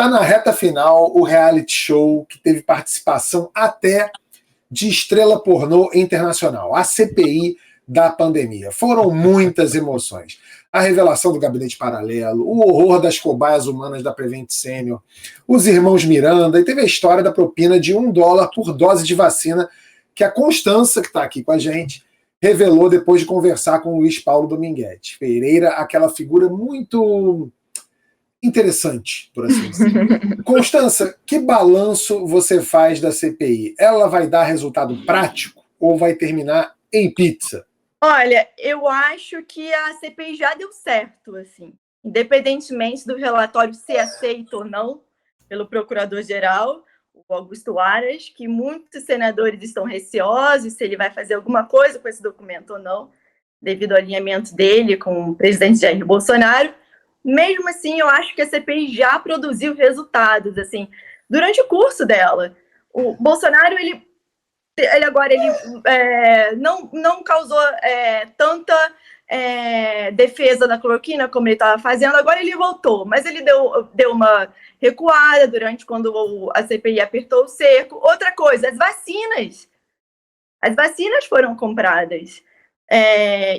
tá na reta final o reality show que teve participação até de estrela pornô internacional, a CPI da pandemia. Foram muitas emoções. A revelação do gabinete paralelo, o horror das cobaias humanas da Prevent Senior, os irmãos Miranda, e teve a história da propina de $1 por dose de vacina que a Constança, que está aqui com a gente, revelou depois de conversar com o Luiz Paulo Dominguete Pereira, aquela figura muito interessante, por assim dizer. Constança, que balanço você faz da CPI? Ela vai dar resultado prático ou vai terminar em pizza? Olha, eu acho que a CPI já deu certo, assim, independentemente do relatório ser aceito ou não pelo procurador-geral, o Augusto Aras, que muitos senadores estão receosos se ele vai fazer alguma coisa com esse documento ou não, devido ao alinhamento dele com o presidente Jair Bolsonaro. Mesmo assim, eu acho que a CPI já produziu resultados, assim, durante o curso dela. O Bolsonaro, ele agora não causou tanta defesa da cloroquina como ele estava fazendo, agora ele voltou, mas ele deu uma recuada durante quando a CPI apertou o cerco. Outra coisa, as vacinas foram compradas.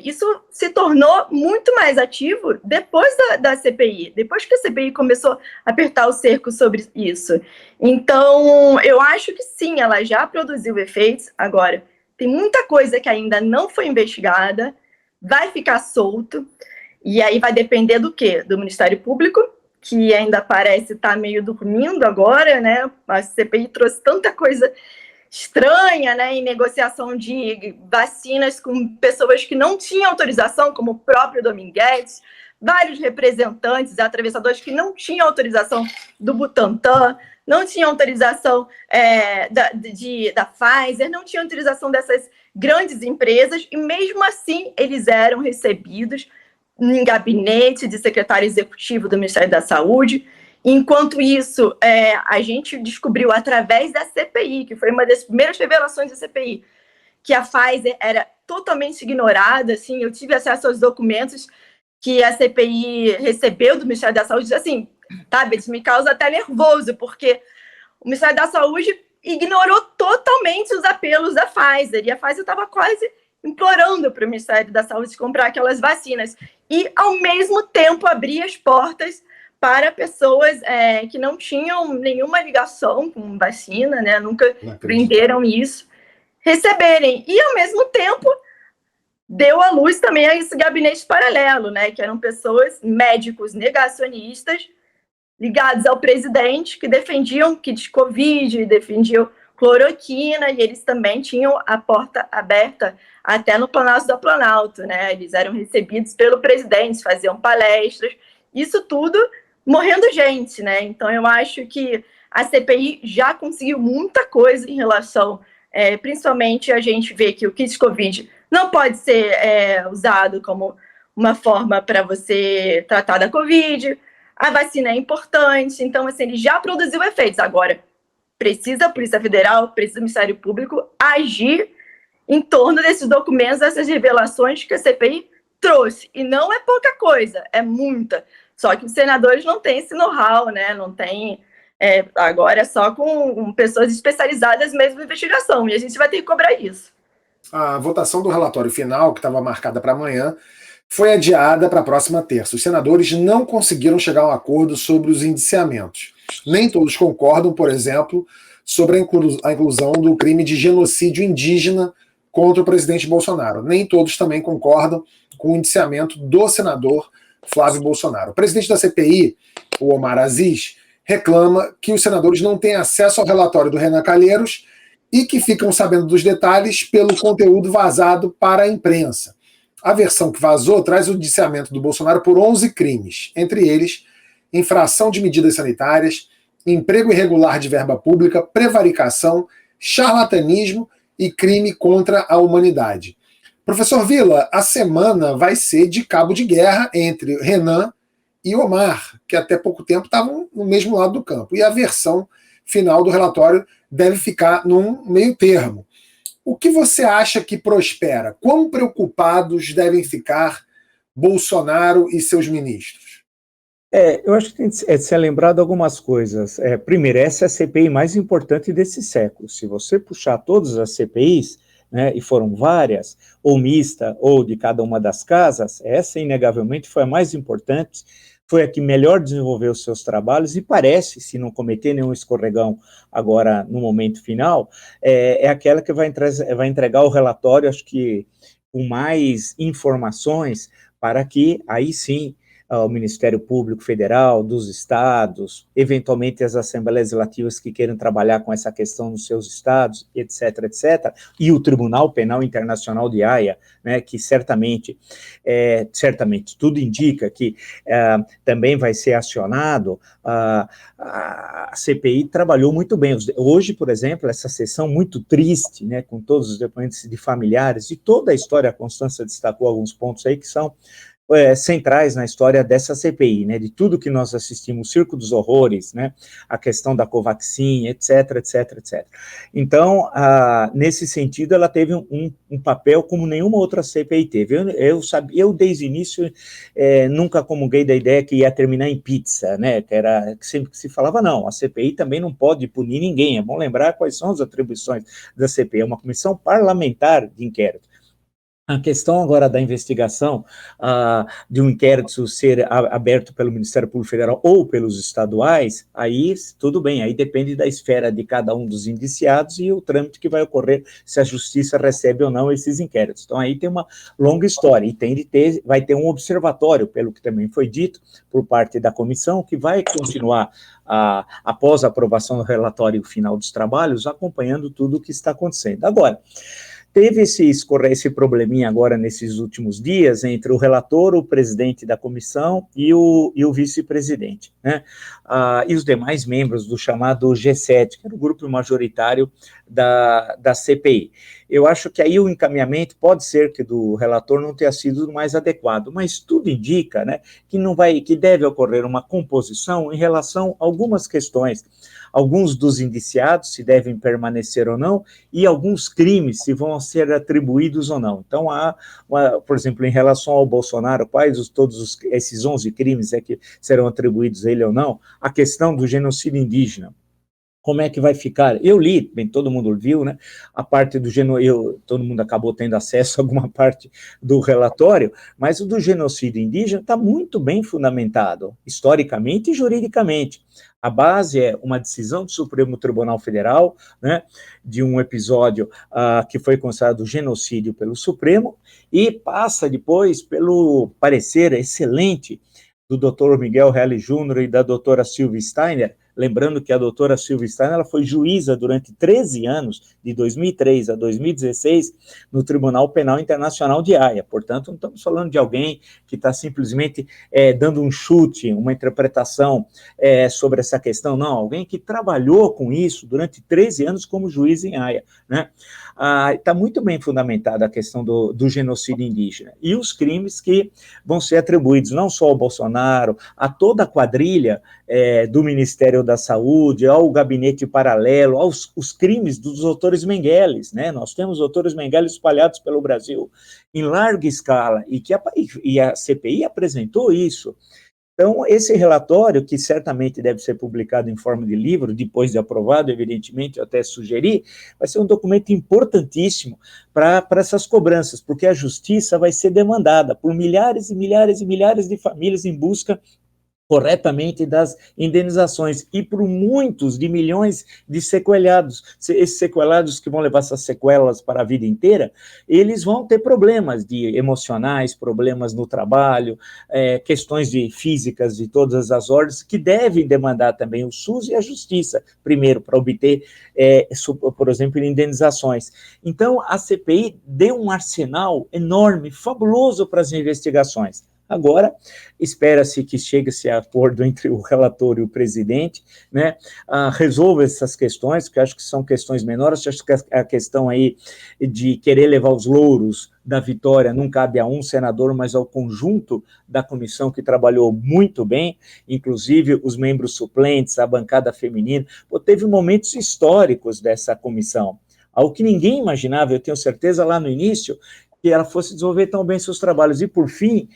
Isso se tornou muito mais ativo depois da CPI, depois que a CPI começou a apertar o cerco sobre isso. Então, eu acho que sim, ela já produziu efeitos. Agora, tem muita coisa que ainda não foi investigada, vai ficar solto, e aí vai depender do quê? Do Ministério Público, que ainda parece estar meio dormindo agora, né? A CPI trouxe tanta coisa estranha, né, em negociação de vacinas com pessoas que não tinham autorização, como o próprio Dominguete, vários representantes, atravessadores que não tinham autorização do Butantan, não tinham autorização da Pfizer, não tinham autorização dessas grandes empresas, e mesmo assim eles eram recebidos em gabinete de secretário executivo do Ministério da Saúde. Enquanto isso, a gente descobriu através da CPI, que foi uma das primeiras revelações da CPI, que a Pfizer era totalmente ignorada. Assim, eu tive acesso aos documentos que a CPI recebeu do Ministério da Saúde. Assim, sabe, isso me causa até nervoso, porque o Ministério da Saúde ignorou totalmente os apelos da Pfizer, e a Pfizer estava quase implorando para o Ministério da Saúde comprar aquelas vacinas, e, ao mesmo tempo, abrir as portas para pessoas que não tinham nenhuma ligação com vacina, né, nunca venderam isso, receberem. E, ao mesmo tempo, deu à luz também a esse gabinete paralelo, né, que eram pessoas, médicos negacionistas, ligados ao presidente, que defendiam kit Covid, defendiam cloroquina, e eles também tinham a porta aberta até no Palácio do Planalto, né, eles eram recebidos pelo presidente, faziam palestras, isso tudo morrendo gente, né? Então eu acho que a CPI já conseguiu muita coisa em relação, principalmente a gente vê que o kit Covid não pode ser usado como uma forma para você tratar da Covid, a vacina é importante, então assim, ele já produziu efeitos. Agora, precisa a Polícia Federal, precisa o Ministério Público agir em torno desses documentos, dessas revelações que a CPI trouxe. E não é pouca coisa, é muita. Só que os senadores não têm esse know-how, né? Não tem. Agora é só com pessoas especializadas mesmo em investigação, e a gente vai ter que cobrar isso. A votação do relatório final, que estava marcada para amanhã, foi adiada para a próxima terça. Os senadores não conseguiram chegar a um acordo sobre os indiciamentos. Nem todos concordam, por exemplo, sobre a inclusão do crime de genocídio indígena contra o presidente Bolsonaro. Nem todos também concordam com o indiciamento do senador Flávio Bolsonaro. O presidente da CPI, o Omar Aziz, reclama que os senadores não têm acesso ao relatório do Renan Calheiros e que ficam sabendo dos detalhes pelo conteúdo vazado para a imprensa. A versão que vazou traz o indiciamento do Bolsonaro por 11 crimes, entre eles infração de medidas sanitárias, emprego irregular de verba pública, prevaricação, charlatanismo e crime contra a humanidade. Professor Villa, a semana vai ser de cabo de guerra entre Renan e Omar, que até pouco tempo estavam no mesmo lado do campo. E a versão final do relatório deve ficar num meio termo. O que você acha que prospera? Quão preocupados devem ficar Bolsonaro e seus ministros? Eu acho que tem de ser lembrado algumas coisas. Primeiro, essa é a CPI mais importante desse século. Se você puxar todas as CPIs, né, e foram várias, ou mista, ou de cada uma das casas, essa, inegavelmente, foi a mais importante, foi a que melhor desenvolveu os seus trabalhos, e parece, se não cometer nenhum escorregão agora no momento final, é aquela que vai entregar o relatório, acho que com mais informações, para que, aí sim, ao Ministério Público Federal, dos estados, eventualmente as assembleias legislativas que queiram trabalhar com essa questão nos seus estados, etc., etc., e o Tribunal Penal Internacional de Haia, né, que certamente tudo indica que também vai ser acionado. A CPI trabalhou muito bem. Hoje, por exemplo, essa sessão muito triste, né, com todos os depoimentos de familiares, e toda a história, a Constância destacou alguns pontos aí que são centrais na história dessa CPI, né, de tudo que nós assistimos, o Circo dos Horrores, né, a questão da Covaxin, etc., etc., etc. Então, nesse sentido, ela teve um papel como nenhuma outra CPI teve. Eu desde o início, nunca comunguei da ideia que ia terminar em pizza, né, que sempre se falava, não, a CPI também não pode punir ninguém, é bom lembrar quais são as atribuições da CPI, é uma comissão parlamentar de inquérito. A questão agora da investigação, de um inquérito ser aberto pelo Ministério Público Federal ou pelos estaduais, aí tudo bem, aí depende da esfera de cada um dos indiciados e o trâmite que vai ocorrer, se a justiça recebe ou não esses inquéritos. Então aí tem uma longa história, e vai ter um observatório, pelo que também foi dito, por parte da comissão, que vai continuar, após a aprovação do relatório final dos trabalhos, acompanhando tudo o que está acontecendo. Agora, teve esse probleminha agora nesses últimos dias entre o relator, o presidente da comissão e o vice-presidente, né? E os demais membros do chamado G7, que era o grupo majoritário da CPI. Eu acho que aí o encaminhamento pode ser que do relator não tenha sido o mais adequado, mas tudo indica, né, que deve ocorrer uma composição em relação a algumas questões, alguns dos indiciados, se devem permanecer ou não, e alguns crimes, se vão ser atribuídos ou não. Então, por exemplo, em relação ao Bolsonaro, todos esses 11 crimes que serão atribuídos a ele ou não, a questão do genocídio indígena. Como é que vai ficar? Eu li, bem, todo mundo viu, né, a parte do genocídio, todo mundo acabou tendo acesso a alguma parte do relatório, mas o do genocídio indígena está muito bem fundamentado, historicamente e juridicamente. A base é uma decisão do Supremo Tribunal Federal, né, de um episódio que foi considerado genocídio pelo Supremo, e passa depois pelo parecer excelente do Dr. Miguel Reale Júnior e da doutora Silvia Steiner. Lembrando que a doutora Silvia Steiner, ela foi juíza durante 13 anos, de 2003 a 2016, no Tribunal Penal Internacional de Haia. Portanto, não estamos falando de alguém que está simplesmente dando um chute, uma interpretação sobre essa questão, não, alguém que trabalhou com isso durante 13 anos como juiz em Haia, né? Está muito bem fundamentada a questão do genocídio indígena e os crimes que vão ser atribuídos não só ao Bolsonaro, a toda a quadrilha do Ministério da Saúde, ao gabinete paralelo, os crimes dos doutores Mengele, né? Nós temos doutores Mengele espalhados pelo Brasil em larga escala, e a CPI apresentou isso. Então, esse relatório, que certamente deve ser publicado em forma de livro, depois de aprovado, evidentemente, eu até sugeri, vai ser um documento importantíssimo para essas cobranças, porque a justiça vai ser demandada por milhares e milhares e milhares de famílias em busca corretamente das indenizações, e por muitos de milhões de sequelados. Esses sequelados que vão levar essas sequelas para a vida inteira, eles vão ter problemas emocionais, problemas no trabalho, questões físicas de todas as ordens, que devem demandar também o SUS e a Justiça, primeiro, para obter, por exemplo, indenizações. Então, a CPI deu um arsenal enorme, fabuloso para as investigações. Agora, espera-se que chegue-se a acordo entre o relator e o presidente, né, resolva essas questões, que acho que são questões menores. Acho que a questão aí de querer levar os louros da vitória não cabe a um senador, mas ao conjunto da comissão que trabalhou muito bem, inclusive os membros suplentes, a bancada feminina. Teve momentos históricos dessa comissão, algo que ninguém imaginava, eu tenho certeza, lá no início, que ela fosse desenvolver tão bem seus trabalhos. E, por fim,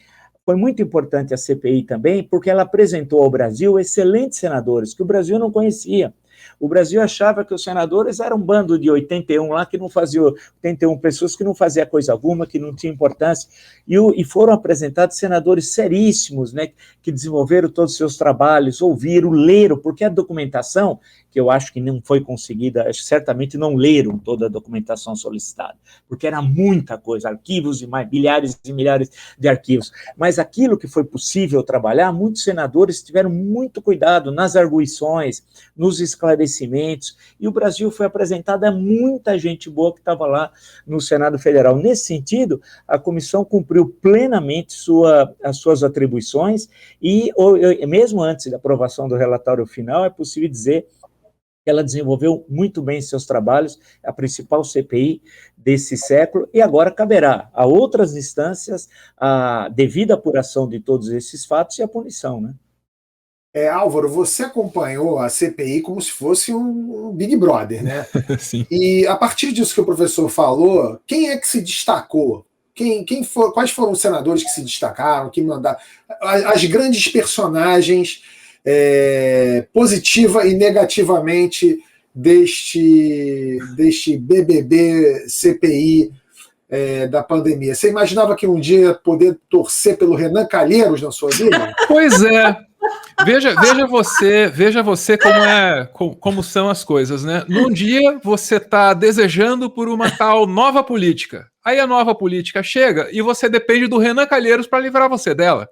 foi muito importante a CPI também, porque ela apresentou ao Brasil excelentes senadores, que o Brasil não conhecia. O Brasil achava que os senadores eram um bando de 81 lá, que não fazia, 81 pessoas que não fazia coisa alguma, que não tinha importância, e foram apresentados senadores seríssimos, né, que desenvolveram todos os seus trabalhos, ouviram, leram, porque a documentação, que eu acho que não foi conseguida, certamente não leram toda a documentação solicitada, porque era muita coisa, arquivos e mais, milhares e milhares de arquivos, mas aquilo que foi possível trabalhar, muitos senadores tiveram muito cuidado nas arguições, nos esclarecimentos, e o Brasil foi apresentado a muita gente boa que estava lá no Senado Federal. Nesse sentido, a comissão cumpriu plenamente as suas atribuições, e mesmo antes da aprovação do relatório final, é possível dizer que ela desenvolveu muito bem seus trabalhos, a principal CPI desse século, e agora caberá a outras instâncias a devida apuração de todos esses fatos e a punição, né? Álvaro, você acompanhou a CPI como se fosse um Big Brother, né? Sim. E a partir disso que o professor falou, quem é que se destacou? Quais foram os senadores que se destacaram, que mandaram? As grandes personagens positiva e negativamente deste BBB CPI da pandemia. Você imaginava que um dia poder torcer pelo Renan Calheiros na sua vida? Pois é. Veja você como são as coisas, né? Num dia você está desejando por uma tal nova política. Aí a nova política chega e você depende do Renan Calheiros para livrar você dela.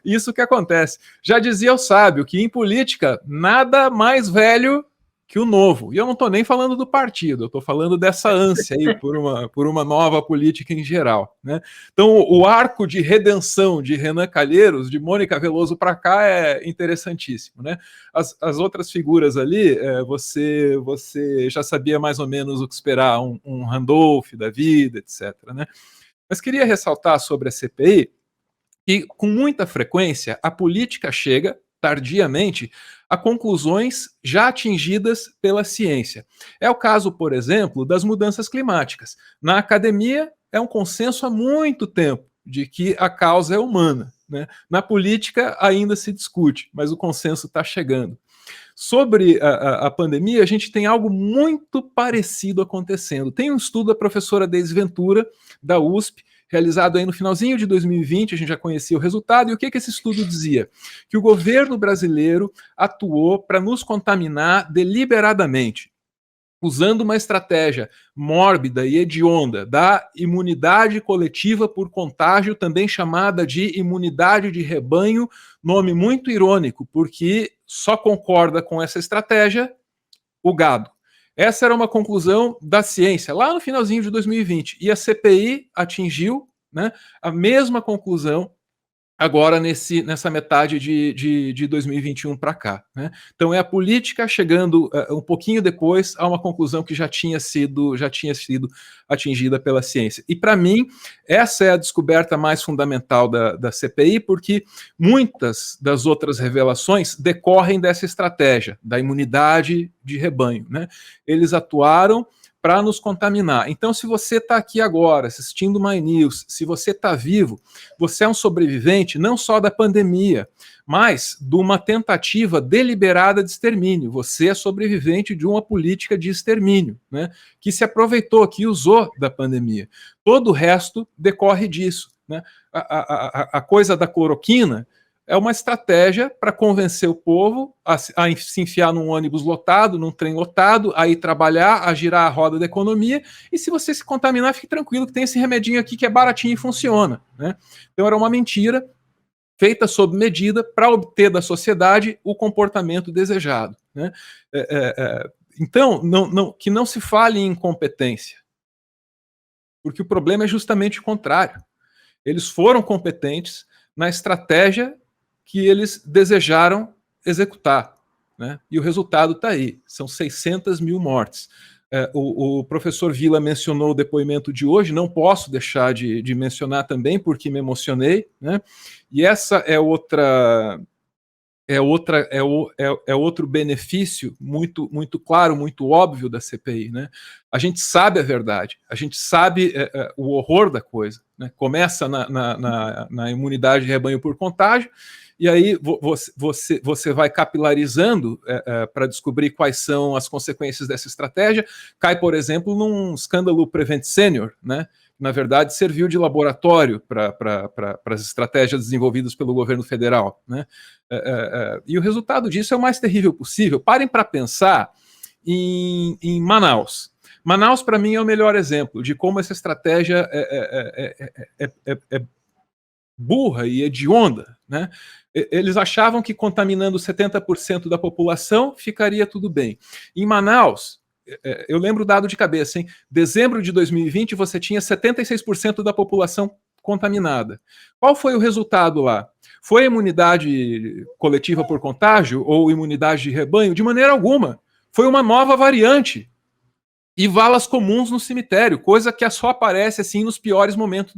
Isso que acontece. Já dizia o sábio que em política nada mais velho que o novo. E eu não estou nem falando do partido, eu estou falando dessa ânsia aí por uma nova política em geral, né? Então, o arco de redenção de Renan Calheiros, de Mônica Veloso para cá, é interessantíssimo, né? As outras figuras ali, você já sabia mais ou menos o que esperar, um Randolph da vida, etc., né? Mas queria ressaltar sobre a CPI que, com muita frequência, a política chega, tardiamente, a conclusões já atingidas pela ciência. É o caso, por exemplo, das mudanças climáticas. Na academia, é um consenso há muito tempo de que a causa é humana, né? Na política, ainda se discute, mas o consenso está chegando. Sobre a pandemia, a gente tem algo muito parecido acontecendo. Tem um estudo da professora Deise Ventura, da USP, realizado aí no finalzinho de 2020, a gente já conhecia o resultado, e o que esse estudo dizia? Que o governo brasileiro atuou para nos contaminar deliberadamente, usando uma estratégia mórbida e hedionda da imunidade coletiva por contágio, também chamada de imunidade de rebanho, nome muito irônico, porque só concorda com essa estratégia o gado. Essa era uma conclusão da ciência, lá no finalzinho de 2020. E a CPI atingiu, né, a mesma conclusão agora nessa metade de 2021 para cá, né? Então é a política chegando um pouquinho depois a uma conclusão que já tinha sido atingida pela ciência. E para mim, essa é a descoberta mais fundamental da CPI, porque muitas das outras revelações decorrem dessa estratégia, da imunidade de rebanho, né? Eles atuaram para nos contaminar. Então, se você está aqui agora assistindo o My News, se você está vivo, você é um sobrevivente não só da pandemia, mas de uma tentativa deliberada de extermínio. Você é sobrevivente de uma política de extermínio, né, que se aproveitou, que usou da pandemia. Todo o resto decorre disso, né? A coisa da cloroquina é uma estratégia para convencer o povo a se enfiar num ônibus lotado, num trem lotado, a ir trabalhar, a girar a roda da economia, e se você se contaminar, fique tranquilo que tem esse remedinho aqui que é baratinho e funciona, né? Então era uma mentira feita sob medida para obter da sociedade o comportamento desejado, né? Então, que não se fale em incompetência, porque o problema é justamente o contrário. Eles foram competentes na estratégia que eles desejaram executar, né? E o resultado está aí, são 600 mil mortes. O professor Vila mencionou o depoimento de hoje, não posso deixar de mencionar também, porque me emocionei, né? E essa é outra é outro benefício muito claro, muito óbvio da CPI, né? A gente sabe a verdade, a gente sabe o horror da coisa, né? Começa na imunidade de rebanho por contágio, e aí você vai capilarizando para descobrir quais são as consequências dessa estratégia. Cai, por exemplo, num escândalo Prevent Senior, né? Na verdade, serviu de laboratório para as estratégias desenvolvidas pelo governo federal, né? E o resultado disso é o mais terrível possível. Parem para pensar em Manaus. Manaus, para mim, é o melhor exemplo de como essa estratégia é burra e hedionda, né? Eles achavam que contaminando 70% da população ficaria tudo bem. Em Manaus, eu lembro o dado de cabeça, em dezembro de 2020 você tinha 76% da população contaminada. Qual foi o resultado lá? Foi imunidade coletiva por contágio ou imunidade de rebanho? De maneira alguma. Foi uma nova variante. E valas comuns no cemitério, coisa que só aparece assim nos piores momentos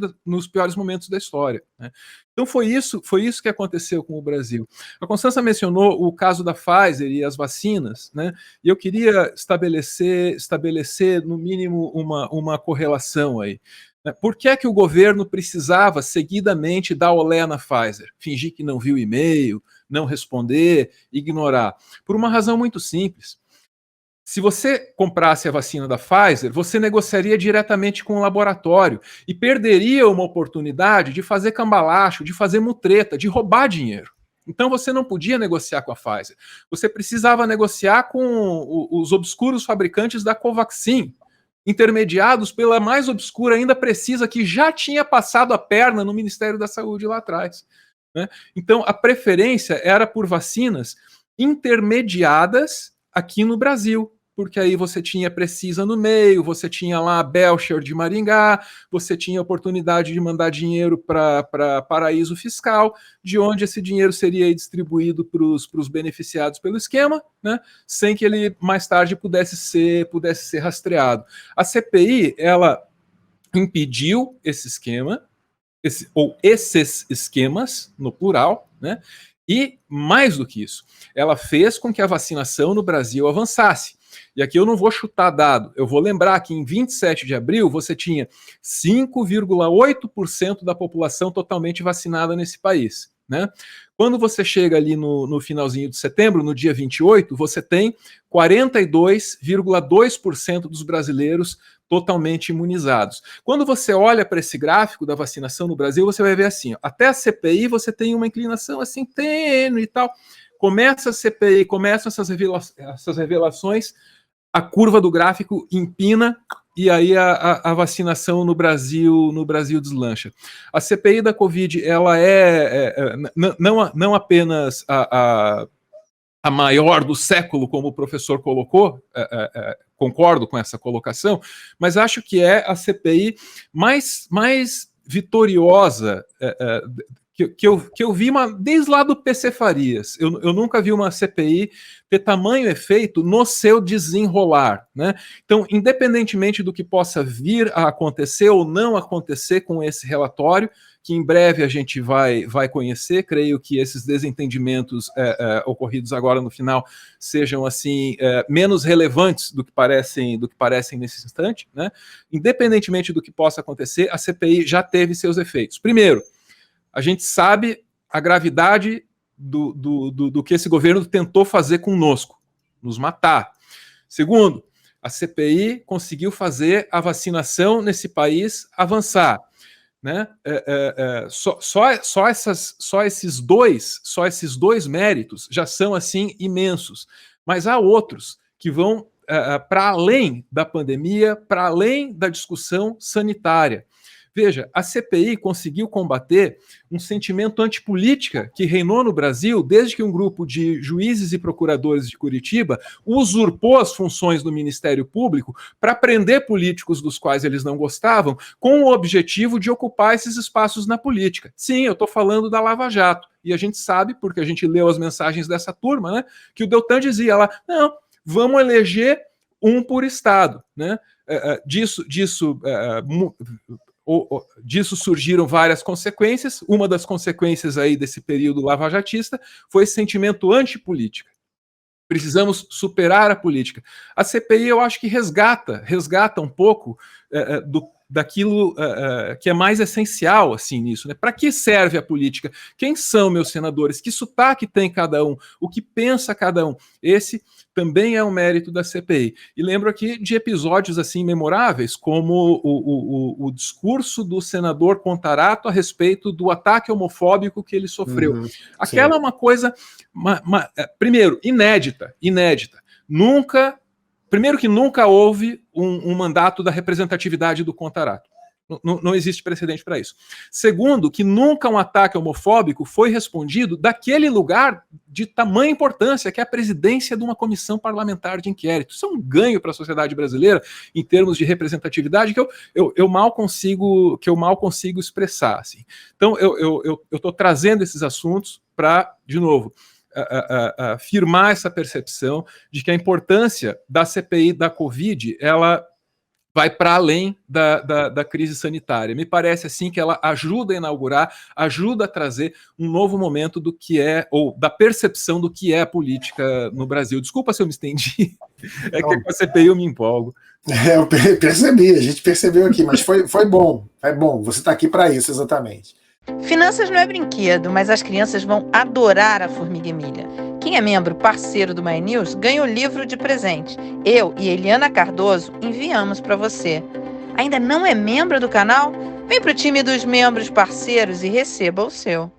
da história, né? Então foi isso que aconteceu com o Brasil. A Constança mencionou o caso da Pfizer e as vacinas, né? E eu queria estabelecer no mínimo uma correlação aí. Por que é que o governo precisava seguidamente dar olé na Pfizer? Fingir que não viu o e-mail, não responder, ignorar. Por uma razão muito simples. Se você comprasse a vacina da Pfizer, você negociaria diretamente com o laboratório e perderia uma oportunidade de fazer cambalacho, de fazer mutreta, de roubar dinheiro. Então você não podia negociar com a Pfizer. Você precisava negociar com os obscuros fabricantes da Covaxin, intermediados pela mais obscura ainda Precisa, que já tinha passado a perna no Ministério da Saúde lá atrás, né? Então a preferência era por vacinas intermediadas aqui no Brasil, porque aí você tinha Precisa no meio, você tinha lá a Belcher de Maringá, você tinha a oportunidade de mandar dinheiro para paraíso fiscal, de onde esse dinheiro seria distribuído para os beneficiados pelo esquema, né, sem que ele mais tarde pudesse ser rastreado. A CPI, ela impediu esse esquema, esses esquemas, no plural, né? E, mais do que isso, ela fez com que a vacinação no Brasil avançasse. E aqui eu não vou chutar dado, eu vou lembrar que em 27 de abril você tinha 5,8% da população totalmente vacinada nesse país, né? Quando você chega ali no finalzinho de setembro, no dia 28, você tem 42,2% dos brasileiros totalmente imunizados. Quando você olha para esse gráfico da vacinação no Brasil, você vai ver assim, ó, até a CPI você tem uma inclinação assim tênue e tal. Começa a CPI, começam essas revelações, a curva do gráfico empina e aí a vacinação no Brasil deslancha. A CPI da Covid, ela não apenas a maior do século, como o professor colocou, concordo com essa colocação, mas acho que é a CPI mais vitoriosa que eu vi desde lá do PC Farias. Eu nunca vi uma CPI ter tamanho efeito no seu desenrolar, né? Então, independentemente do que possa vir a acontecer ou não acontecer com esse relatório, que em breve a gente vai conhecer, creio que esses desentendimentos ocorridos agora no final sejam assim menos relevantes do que parecem nesse instante, né? Independentemente do que possa acontecer, a CPI já teve seus efeitos. Primeiro, a gente sabe a gravidade do que esse governo tentou fazer conosco, nos matar. Segundo, a CPI conseguiu fazer a vacinação nesse país avançar, né? Só esses dois méritos já são assim imensos, mas há outros que vão para além da pandemia, para além da discussão sanitária. Veja, a CPI conseguiu combater um sentimento antipolítica que reinou no Brasil desde que um grupo de juízes e procuradores de Curitiba usurpou as funções do Ministério Público para prender políticos dos quais eles não gostavam, com o objetivo de ocupar esses espaços na política. Sim, eu estou falando da Lava Jato. E a gente sabe, porque a gente leu as mensagens dessa turma, né, que o Deltan dizia lá, não, vamos eleger um por estado, né? disso surgiram várias consequências. Uma das consequências aí desse período lavajatista foi esse sentimento antipolítica. Precisamos superar a política. A CPI, eu acho que resgata um pouco daquilo que é mais essencial assim nisso, né? Para que serve a política? Quem são meus senadores? Que sotaque tem cada um? O que pensa cada um? Esse também é um mérito da CPI. E lembro aqui de episódios assim memoráveis, como o discurso do senador Contarato a respeito do ataque homofóbico que ele sofreu. Aquela é uma coisa, primeiro, inédita. Primeiro que nunca houve um mandato da representatividade do Contarato. Não existe precedente para isso. Segundo, que nunca um ataque homofóbico foi respondido daquele lugar de tamanha importância, que é a presidência de uma comissão parlamentar de inquérito. Isso é um ganho para a sociedade brasileira em termos de representatividade que eu mal consigo expressar. Assim. Então, eu estou trazendo esses assuntos para, de novo, afirmar essa percepção de que a importância da CPI da Covid, ela vai para além da crise sanitária. Me parece assim que ela ajuda a inaugurar, ajuda a trazer um novo momento do que é, ou da percepção do que é a política no Brasil. Desculpa se eu me estendi, que com a CPI eu me empolgo. Eu percebi, a gente percebeu aqui, mas foi bom, você está aqui para isso, exatamente. Finanças não é brinquedo, mas as crianças vão adorar a Formiga Emília. Quem é membro parceiro do My News ganha o livro de presente. Eu e Eliana Cardoso enviamos para você. Ainda não é membro do canal? Vem para o time dos membros parceiros e receba o seu.